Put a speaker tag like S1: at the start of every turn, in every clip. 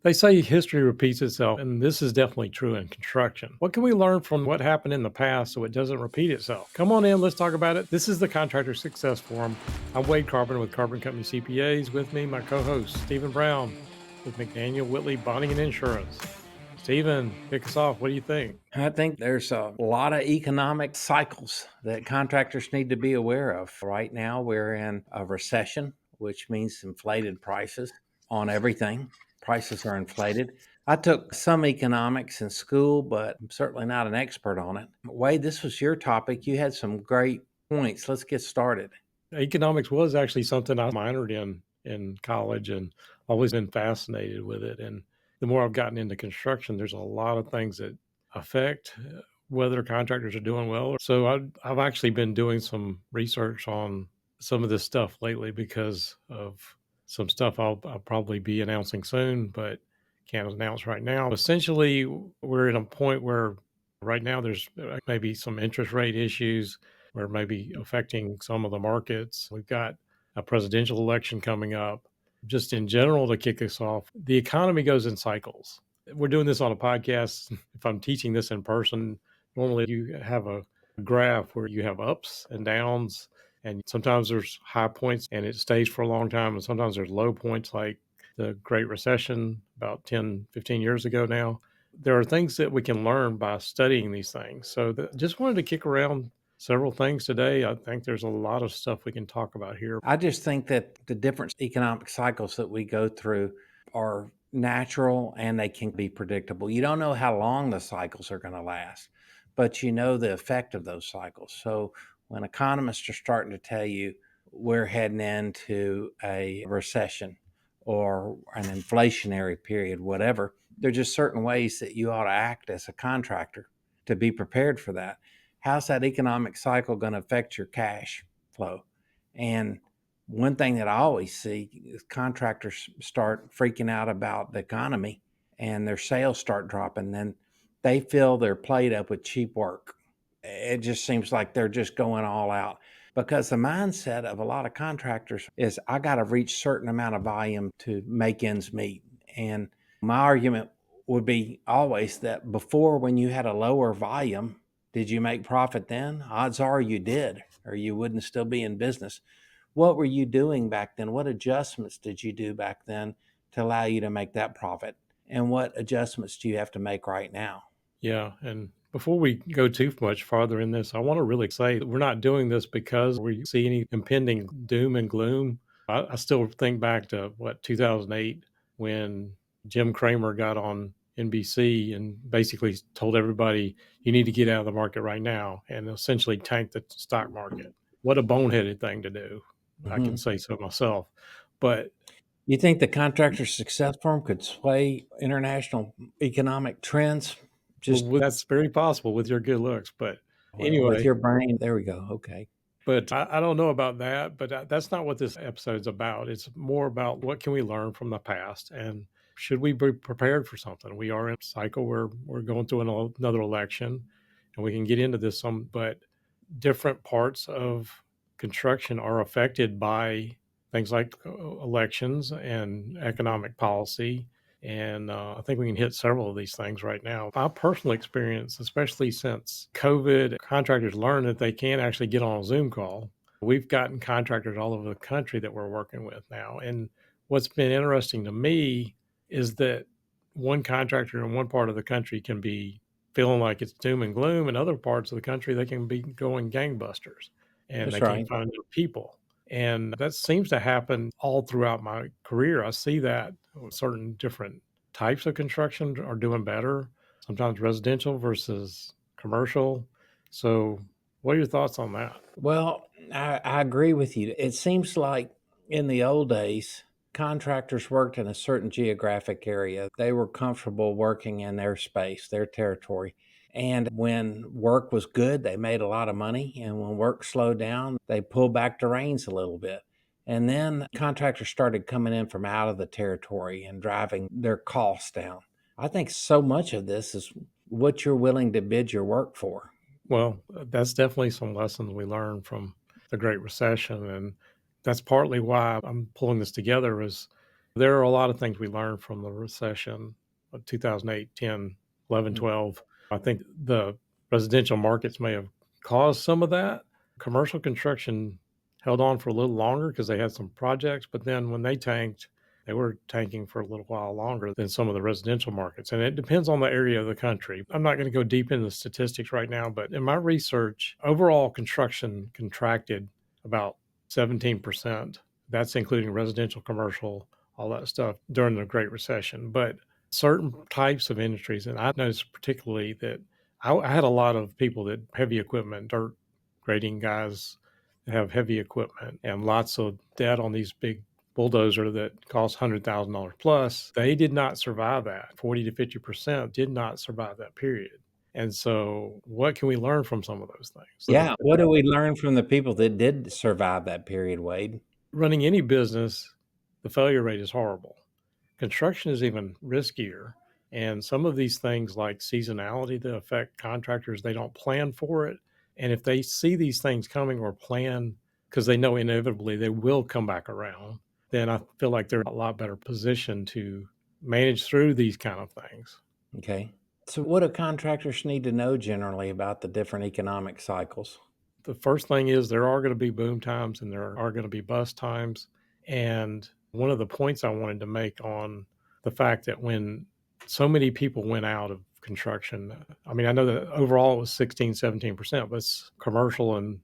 S1: They say history repeats itself, and this is definitely true in construction. What can we learn from what happened in the past so it doesn't repeat itself? Come on in, let's talk about it. This is the Contractor Success Forum. I'm Wade Carpenter with Carpenter Company CPAs. With me, my co-host, Stephen Brown with McDaniel Whitley Bonding and Insurance. Stephen, kick us off. What do you think?
S2: I think there's a lot of economic cycles that contractors need to be aware of. Right now, we're in a recession, which means inflated prices on everything. Prices are inflated. I took some economics in school, but I'm certainly not an expert on it. Wade, this was your topic. You had some great points. Let's get started.
S1: Economics was actually something I minored in college and always been fascinated with it. And the more I've gotten into construction, there's a lot of things that affect whether contractors are doing well. So I've actually been doing some research on some of this stuff lately because of some stuff I'll probably be announcing soon, but can't announce right now. Essentially, we're at a point where right now there's maybe some interest rate issues or maybe affecting some of the markets. We've got a presidential election coming up. Just in general, to kick us off, the economy goes in cycles. We're doing this on a podcast. If I'm teaching this in person, normally you have a graph where you have ups and downs, and sometimes there's high points and it stays for a long time, and sometimes there's low points like the Great Recession about 10, 15 years ago now. There are things that we can learn by studying these things. So just wanted to kick around several things today. I think there's a lot of stuff we can talk about here.
S2: I just think that the different economic cycles that we go through are natural and they can be predictable. You don't know how long the cycles are going to last, but you know the effect of those cycles. So when economists are starting to tell you we're heading into a recession or an inflationary period, whatever, there's just certain ways that you ought to act as a contractor to be prepared for that. How's that economic cycle going to affect your cash flow? And one thing that I always see is contractors start freaking out about the economy and their sales start dropping. Then they fill their plate up with cheap work. It just seems like they're just going all out because the mindset of a lot of contractors is I got to reach certain amount of volume to make ends meet. And my argument would be always that before, when you had a lower volume, did you make profit then? Odds are you did, or you wouldn't still be in business. What were you doing back then? What adjustments did you do back then to allow you to make that profit? And what adjustments do you have to make right now?
S1: Yeah. And before we go too much farther in this, I want to really say that we're not doing this because we see any impending doom and gloom. I still think back to 2008 when Jim Cramer got on NBC and basically told everybody, you need to get out of the market right now, and essentially tanked the stock market. What a boneheaded thing to do. I can
S2: Mm-hmm.
S1: say so myself. But
S2: You think the Contractor Success Firm could sway international economic trends? Just,
S1: that's very possible with your good looks. But
S2: well, with
S1: anyway,
S2: your brain, there we go. Okay.
S1: but I don't know about that, but that's not what this episode's about. It's more about what can we learn from the past and should we be prepared for something? We are in a cycle where we're going through another election, and we can get into this some, but different parts of construction are affected by things like elections and economic policy. And I think we can hit several of these things right now. My personal experience, especially since COVID, contractors learned that they can actually get on a Zoom call. We've gotten contractors all over the country that we're working with now. And what's been interesting to me is that one contractor in one part of the country can be feeling like it's doom and gloom. In other parts of the country, they can be going gangbusters and
S2: That's
S1: they can't
S2: right.
S1: find new people. And that seems to happen all throughout my career. I see that certain different types of construction are doing better, sometimes residential versus commercial. So, what are your thoughts on that?
S2: Well, I agree with you. It seems like in the old days, contractors worked in a certain geographic area. They were comfortable working in their space, their territory. And when work was good, they made a lot of money. And when work slowed down, they pulled back the reins a little bit. And then contractors started coming in from out of the territory and driving their costs down. I think so much of this is what you're willing to bid your work for.
S1: Well, that's definitely some lessons we learned from the Great Recession. And that's partly why I'm pulling this together is There are a lot of things we learned from the recession of 2008, 10, 11,
S2: Mm.
S1: 12. I think the residential markets may have caused some of that. Commercial construction held on for a little longer because they had some projects, but then when they tanked, they were tanking for a little while longer than some of the residential markets. And it depends on the area of the country. I'm not going to go deep into the statistics right now, but in my research, overall construction contracted about 17%. That's including residential, commercial, all that stuff during the Great Recession. But certain types of industries, and I noticed particularly that I had a lot of people that heavy equipment, dirt grading guys that have heavy equipment and lots of debt on these big bulldozer that cost $100,000 plus. They did not survive that. 40 to 50% did not survive that period. And so, what can we learn from some of those things?
S2: Yeah. What do we learn from the people that did survive that period, Wade?
S1: Running any business, the failure rate is horrible. Construction is even riskier. And some of these things like seasonality that affect contractors, they don't plan for it. And if they see these things coming or plan because they know inevitably they will come back around, then I feel like they're a lot better positioned to manage through these kind of things.
S2: Okay. So, what do contractors need to know generally about the different economic cycles?
S1: The first thing is there are going to be boom times and there are going to be bust times. And one of the points I wanted to make on the fact that when so many people went out of construction, I mean, I know that overall it was 16, 17%, but commercial and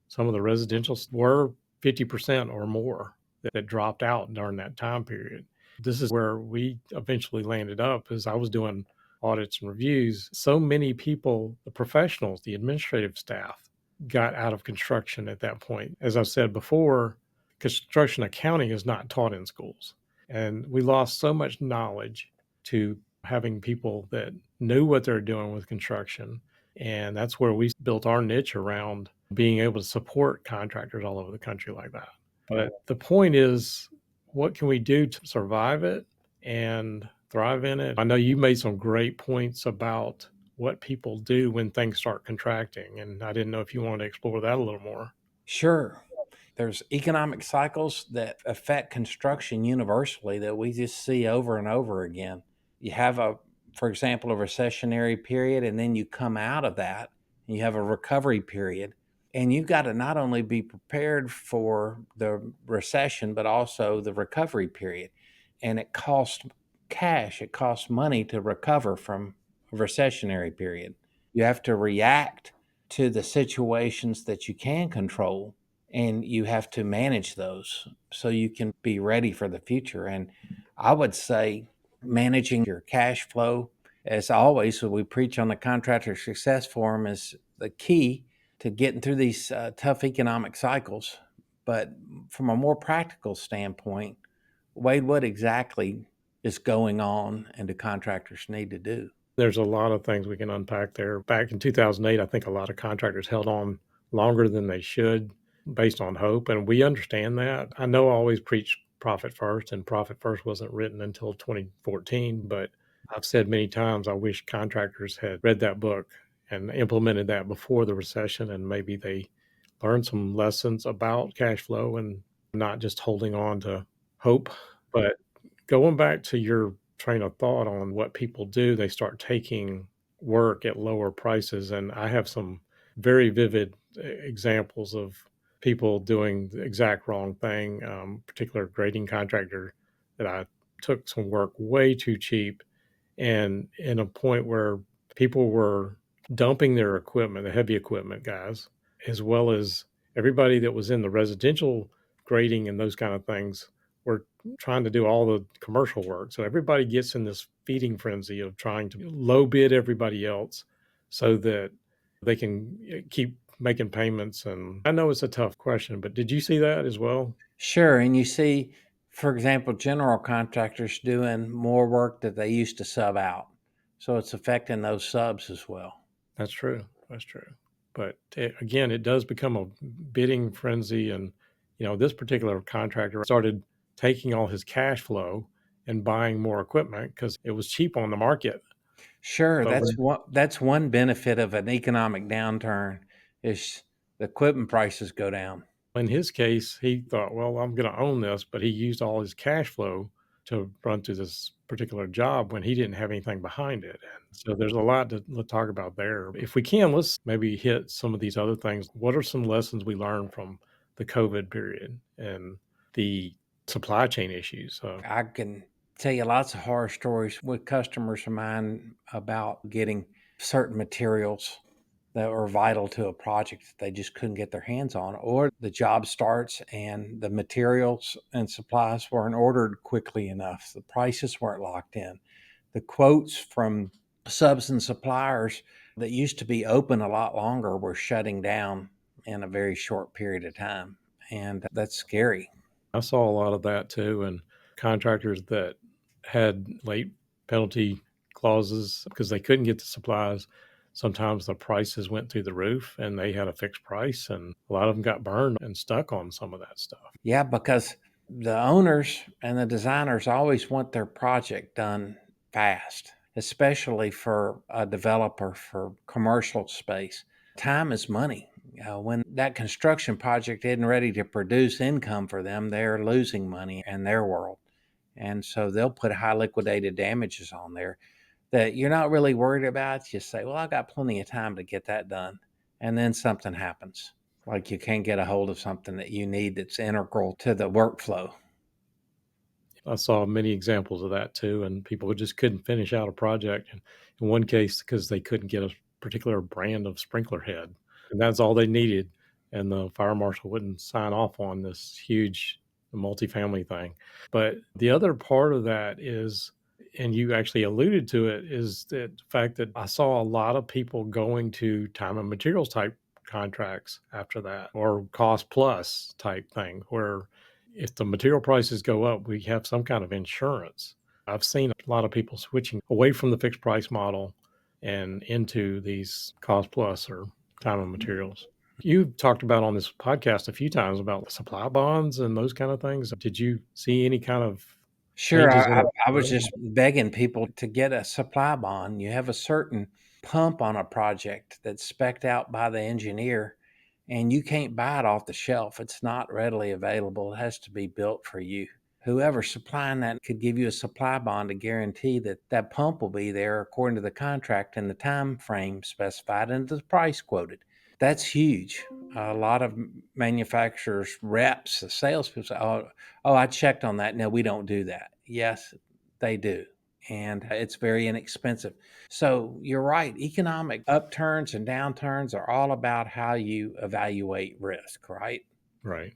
S1: some of the residentials were 50% or more that dropped out during that time period. This is where we eventually landed up as I was doing audits and reviews. So many people, the professionals, the administrative staff, got out of construction at that point. As I've said before, construction accounting is not taught in schools. And we lost so much knowledge to having people that knew what they're doing with construction. And that's where we built our niche around being able to support contractors all over the country like that. But the point is, what can we do to survive it and thrive in it? I know you made some great points about what people do when things start contracting. And I didn't know if you wanted to explore that a little more.
S2: Sure. There's economic cycles that affect construction universally that we just see over and over again. You have for example, a recessionary period, and then you come out of that, and you have a recovery period. And you've got to not only be prepared for the recession, but also the recovery period. And it costs cash, it costs money to recover from a recessionary period. You have to react to the situations that you can control, and you have to manage those so you can be ready for the future. And I would say managing your cash flow, as always, what we preach on the Contractor Success Forum, is the key to getting through these tough economic cycles. But from a more practical standpoint, Wade, what exactly is going on and do contractors need to do?
S1: There's a lot of things we can unpack there. Back in 2008, I think a lot of contractors held on longer than they should based on hope. And we understand that. I know I always preach profit first, and profit first wasn't written until 2014. But I've said many times, I wish contractors had read that book and implemented that before the recession. And maybe they learned some lessons about cash flow and not just holding on to hope. But going back to your train of thought on what people do, they start taking work at lower prices. And I have some very vivid examples of people doing the exact wrong thing. Particular grading contractor that I took some work way too cheap, and in a point where people were dumping their equipment, the heavy equipment guys, as well as everybody that was in the residential grading and those kind of things were trying to do all the commercial work. So everybody gets in this feeding frenzy of trying to low bid everybody else so that they can keep making payments. And I know it's a tough question, but did you see that as well?
S2: Sure. And you see, for example, general contractors doing more work that they used to sub out. So it's affecting those subs as well.
S1: That's true. That's true. But again, it does become a bidding frenzy. And, this particular contractor started taking all his cash flow and buying more equipment because it was cheap on the market.
S2: Sure,
S1: But
S2: that's one benefit of an economic downturn is the equipment prices go down.
S1: in his case, he thought, well, I'm going to own this, but he used all his cash flow to run through this particular job when he didn't have anything behind it. And so there's a lot to talk about there. If we can, let's maybe hit some of these other things. What are some lessons we learned from the COVID period and the supply chain issues?
S2: I can tell you lots of horror stories with customers of mine about getting certain materials that were vital to a project that they just couldn't get their hands on, or the job starts and the materials and supplies weren't ordered quickly enough. The prices weren't locked in. The quotes from subs and suppliers that used to be open a lot longer were shutting down in a very short period of time. And that's scary.
S1: I saw a lot of that too, and contractors that had late penalty clauses because they couldn't get the supplies. Sometimes the prices went through the roof and they had a fixed price, and a lot of them got burned and stuck on some of that stuff.
S2: Yeah, because the owners and the designers always want their project done fast, especially for a developer for commercial space. Time is money. When that construction project isn't ready to produce income for them, they're losing money in their world. And so they'll put high liquidated damages on there that you're not really worried about. You say, well, I got plenty of time to get that done. And then something happens. Like you can't get a hold of something that you need that's integral to the workflow.
S1: I saw many examples of that too, and people just couldn't finish out a project. And in one case, because they couldn't get a particular brand of sprinkler head, and that's all they needed. And the fire marshal wouldn't sign off on this huge multifamily thing. But the other part of that is, and you actually alluded to it, is that the fact that I saw a lot of people going to time and materials type contracts after that, or cost plus type thing, where if the material prices go up, we have some kind of insurance. I've seen a lot of people switching away from the fixed price model and into these cost plus or time and materials. You've talked about on this podcast a few times about supply bonds and those kind of things. Did you see any kind of
S2: Sure,
S1: changes in
S2: I was
S1: it?
S2: just begging people to get a supply bond. You have a certain pump on a project that's spec'd out by the engineer, and you can't buy it off the shelf. It's not readily available. It has to be built for you. Whoever's supplying that could give you a supply bond to guarantee that that pump will be there according to the contract and the time frame specified and the price quoted. That's huge. A lot of manufacturers, reps, the salespeople say, "Oh, I checked on that. No, we don't do that." Yes, they do, and it's very inexpensive. So you're right. Economic upturns and downturns are all about how you evaluate risk, right?
S1: Right.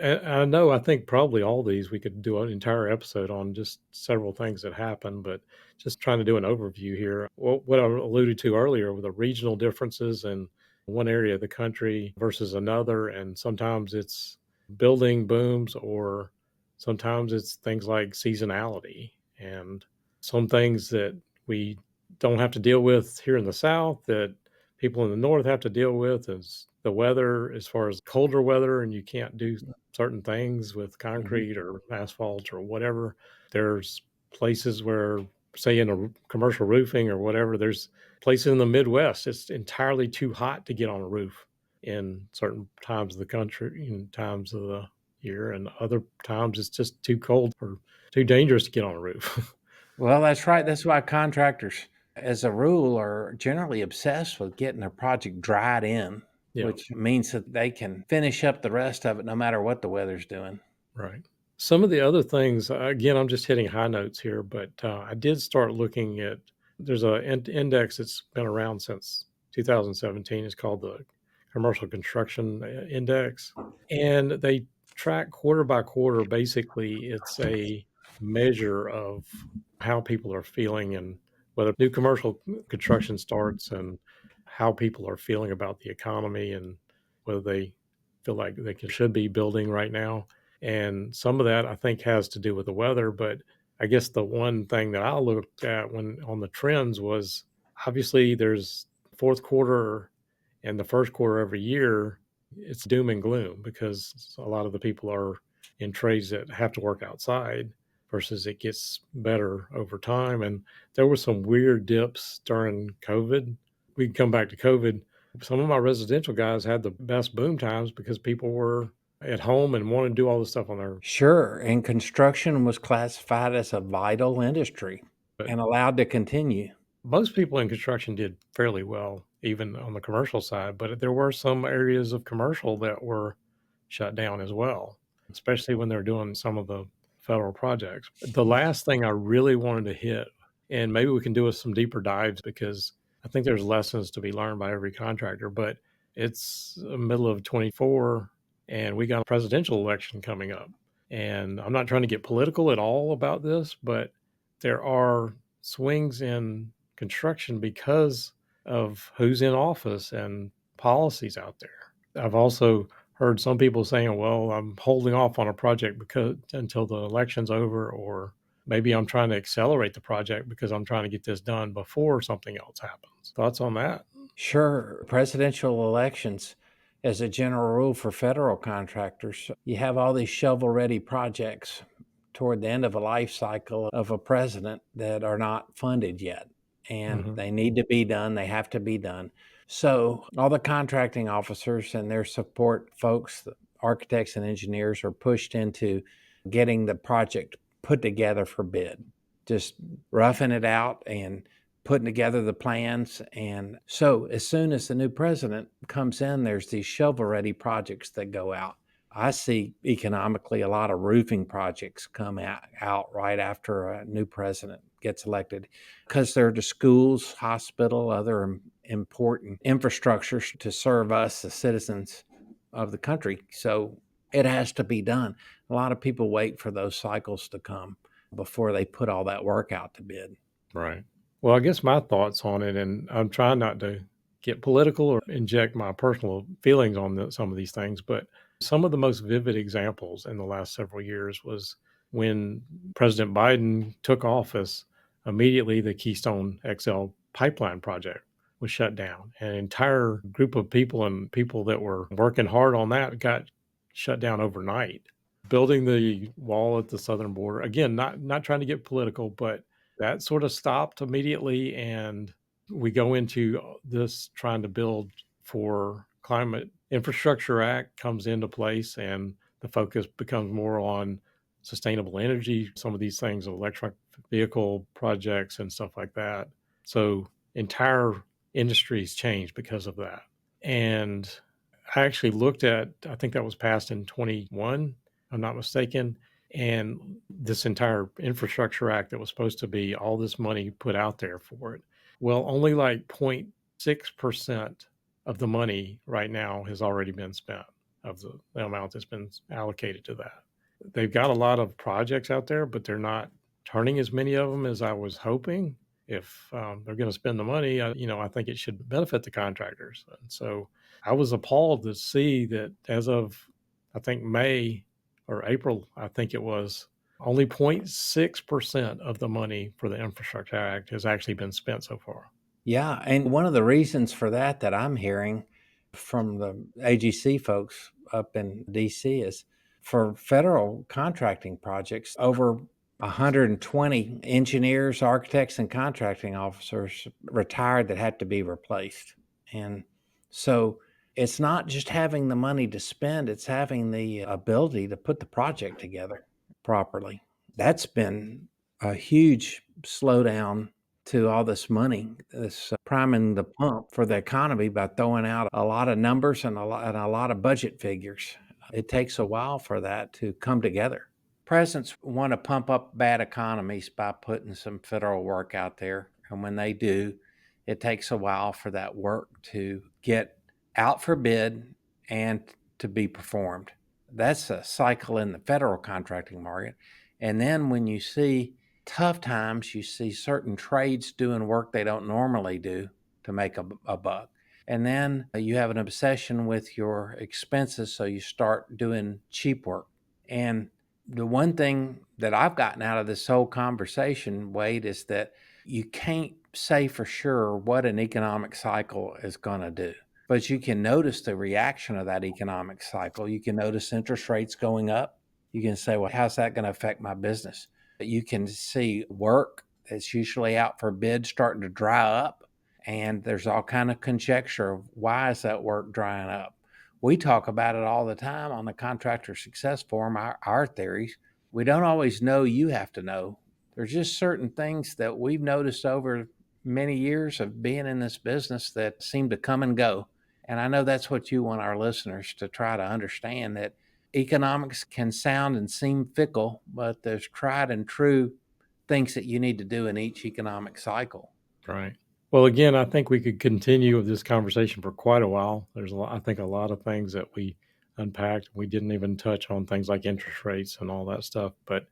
S1: I know, I think probably all these we could do an entire episode on just several things that happen, but just trying to do an overview here. What I alluded to earlier with the regional differences in one area of the country versus another. And sometimes it's building booms, or sometimes it's things like seasonality and some things that we don't have to deal with here in the South that people in the north have to deal with is the weather, as far as colder weather, and you can't do certain things with
S2: Mhm.
S1: concrete or asphalt or whatever. There's places where, say, in a commercial roofing or whatever, there's places in the Midwest, it's entirely too hot to get on a roof in certain times of the country, in times of the year, and other times it's just too cold or too dangerous to get on a roof.
S2: Well, that's right. That's why contractors, as a rule, are generally obsessed with getting their project dried in,
S1: Yeah.
S2: which means that they can finish up the rest of it no matter what the weather's doing.
S1: Right. Some of the other things, again, I'm just hitting high notes here, but I did start looking at, there's a index that's been around since 2017. It's called the Commercial Construction Index. And they track quarter by quarter. Basically, it's a measure of how people are feeling and whether new commercial construction starts and how people are feeling about the economy and whether they feel like should be building right now. And some of that I think has to do with the weather. But I guess the one thing that I looked at when on the trends was obviously there's fourth quarter and the first quarter every year, it's doom and gloom because a lot of the people are in trades that have to work outside versus it gets better over time. And there were some weird dips during COVID. We can come back to COVID. Some of my residential guys had the best boom times because people were at home and want to do all this stuff on their.
S2: Sure, and construction was classified as a vital industry
S1: But
S2: and allowed to continue.
S1: most people in construction did fairly well, even on the commercial side. But there were some areas of commercial that were shut down as well, especially when they're doing some of the federal projects. The last thing I really wanted to hit, and maybe we can do some deeper dives because I think there's lessons to be learned by every contractor, but it's the middle of 24 and we got a presidential election coming up. And I'm not trying to get political at all about this, but there are swings in construction because of who's in office and policies out there. I've also heard some people saying, well, I'm holding off on a project because until the election's over, or maybe I'm trying to accelerate the project because I'm trying to get this done before something else happens. Thoughts on that?
S2: Sure, presidential elections, as a general rule for federal contractors, you have all these shovel-ready projects toward the end of a life cycle of a president that are not funded yet, and
S1: Hmm.
S2: they need to be done, they have to be done. So, all the contracting officers and their support folks, the architects and engineers, are pushed into getting the project put together for bid, just roughing it out and putting together the plans. And so, as soon as the new president comes in, there's these shovel ready projects that go out. I see economically a lot of roofing projects come out right after a new president gets elected because they're the schools, hospital, other important infrastructures to serve us, the citizens of the country. So it has to be done. A lot of people wait for those cycles to come before they put all that work out to bid.
S1: Right. Well, I guess my thoughts on it, and I'm trying not to get political or inject my personal feelings on some of these things, but some of the most vivid examples in the last several years was when President Biden took office, immediately the Keystone XL pipeline project was shut down. An entire group of people and people that were working hard on that got shut down overnight. Building the wall at the southern border, again, not trying to get political, but that sort of stopped immediately, and we go into this trying to build for climate infrastructure act comes into place, and the focus becomes more on sustainable energy, some of these things, electric vehicle projects and stuff like that. So entire industries changed because of that. And I actually looked at, I think that was passed in 21, I'm not mistaken, and this entire infrastructure act that was supposed to be all this money put out there for it. Well, only like 0.6% of the money right now has already been spent of the amount that's been allocated to that. They've got a lot of projects out there, but they're not turning as many of them as I was hoping. If they're going to spend the money, I think it should benefit the contractors. And so I was appalled to see that as of, I think, May or April, I think it was, only 0.6% of the money for the Infrastructure Act has actually been spent so far.
S2: Yeah, and one of the reasons for that I'm hearing from the AGC folks up in DC is for federal contracting projects, over 120 engineers, architects, and contracting officers retired that had to be replaced. And so it's not just having the money to spend, it's having the ability to put the project together properly. That's been a huge slowdown to all this money, this priming the pump for the economy by throwing out a lot of numbers and a lot of budget figures. It takes a while for that to come together. Presidents want to pump up bad economies by putting some federal work out there. And when they do, it takes a while for that work to get out for bid and to be performed. That's a cycle in the federal contracting market. And then when you see tough times, you see certain trades doing work they don't normally do to make a buck. And then you have an obsession with your expenses, so you start doing cheap work. And the one thing that I've gotten out of this whole conversation, Wade, is that you can't say for sure what an economic cycle is going to do. But you can notice the reaction of that economic cycle. You can notice interest rates going up. You can say, well, how's that going to affect my business? You can see work that's usually out for bid starting to dry up. And there's all kind of conjecture of why is that work drying up? We talk about it all the time on the Contractor Success Forum, our theories. We don't always know you have to know. There's just certain things that we've noticed over many years of being in this business that seem to come and go. And I know that's what you want our listeners to try to understand, that economics can sound and seem fickle, but there's tried and true things that you need to do in each economic cycle.
S1: Right. Well, again, I think we could continue with this conversation for quite a while. There's I think a lot of things that we unpacked. We didn't even touch on things like interest rates and all that stuff. But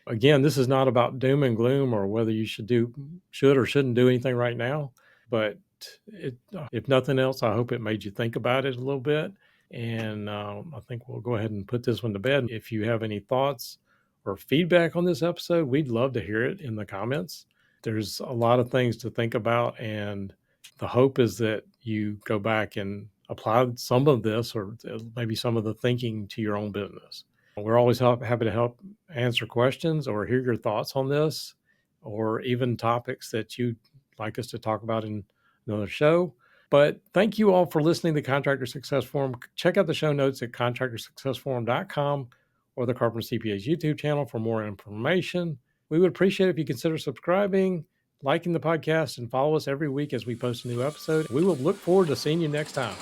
S1: again, this is not about doom and gloom or whether you should or shouldn't do anything right now. But if nothing else, I hope it made you think about it a little bit. And I think we'll go ahead and put this one to bed. If you have any thoughts or feedback on this episode, we'd love to hear it in the comments. There's a lot of things to think about, and the hope is that you go back and apply some of this or maybe some of the thinking to your own business. We're always happy to help answer questions or hear your thoughts on this, or even topics that you'd like us to talk about in another show. But thank you all for listening to Contractor Success Forum. Check out the show notes at contractorsuccessforum.com or the Carpenter CPA's YouTube channel for more information. We would appreciate it if you consider subscribing, liking the podcast, and follow us every week as we post a new episode. We will look forward to seeing you next time.